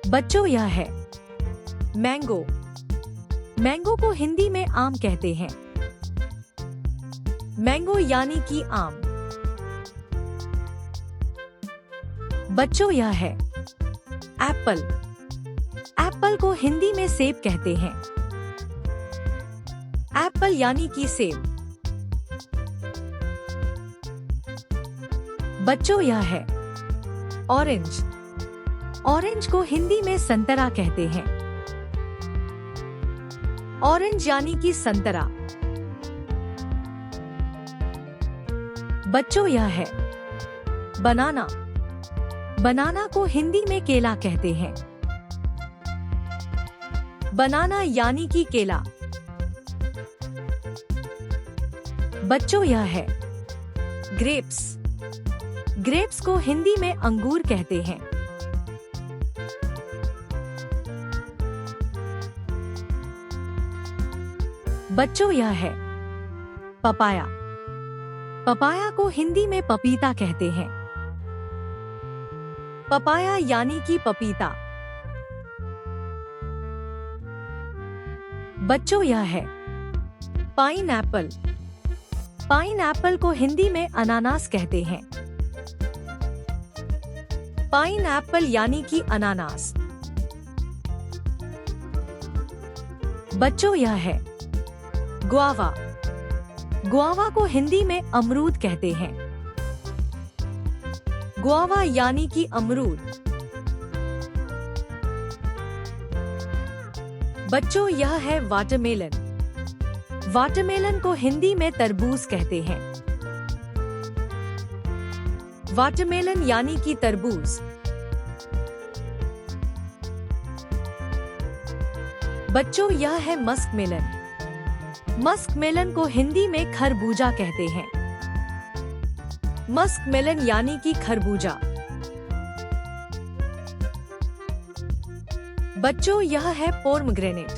बच्चों यह है मैंगो। मैंगो को हिंदी में आम कहते हैं। मैंगो यानी कि आम। बच्चों यह है एप्पल। एप्पल को हिंदी में सेब कहते हैं। एप्पल यानी कि सेब। बच्चों यह है ऑरेंज। ऑरेंज को हिंदी में संतरा कहते हैं। ऑरेंज यानी कि संतरा। बच्चों यह है बनाना। बनाना को हिंदी में केला कहते हैं। बनाना यानी कि केला। बच्चों यह है ग्रेप्स। ग्रेप्स को हिंदी में अंगूर कहते हैं। बच्चों यह है पपाया। पपाया को हिंदी में पपीता कहते हैं। पपाया यानी कि पपीता। बच्चों यह है पाइनएप्पल। पाइनएप्पल को हिंदी में अनानास कहते हैं। पाइनएप्पल यानी कि अनानास। बच्चों यह है गुआवा। गुआवा को हिंदी में अमरूद कहते हैं। गुआवा यानी कि अमरूद। बच्चों यह है वाटरमेलन। वाटरमेलन को हिंदी में तरबूज कहते हैं। वाटरमेलन यानी कि तरबूज। बच्चों यह है मस्कमेलन। मस्कमेलन को हिंदी में खरबूजा कहते हैं। मस्कमेलन यानी कि खरबूजा। बच्चों यह है पोमग्रेनेट।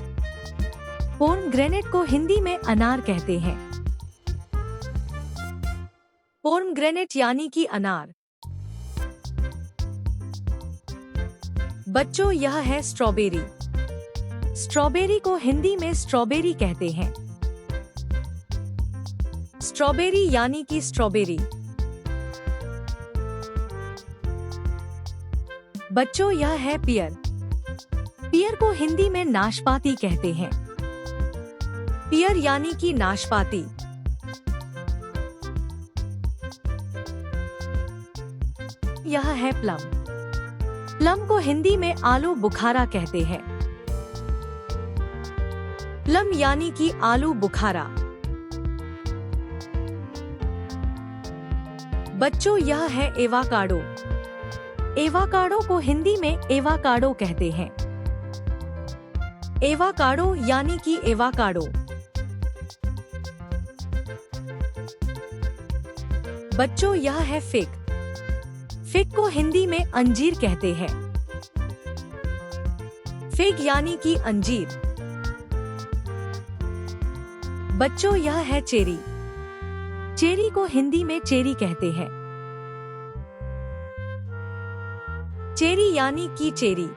पोमग्रेनेट को हिंदी में अनार कहते हैं। पोमग्रेनेट यानी कि अनार। बच्चों यह है स्ट्रॉबेरी। स्ट्रॉबेरी को हिंदी में स्ट्रॉबेरी कहते हैं। स्ट्रॉबेरी यानी कि स्ट्रॉबेरी। बच्चों यह है पियर। पियर को हिंदी में नाशपाती कहते हैं। पियर यानी कि नाशपाती। यह है प्लम। प्लम को हिंदी में आलू बुखारा कहते हैं। प्लम यानी कि आलू बुखारा। बच्चों यह है एवाकाडो। एवाकाडो को हिंदी में एवाकाडो कहते हैं। एवाकाडो यानी कि एवाकाडो। बच्चों यह है फिग। फिग को हिंदी में अंजीर कहते हैं। फिग यानी कि अंजीर। बच्चों यह है चेरी। चेरी को हिंदी में चेरी कहते हैं। चेरी यानी कि चेरी।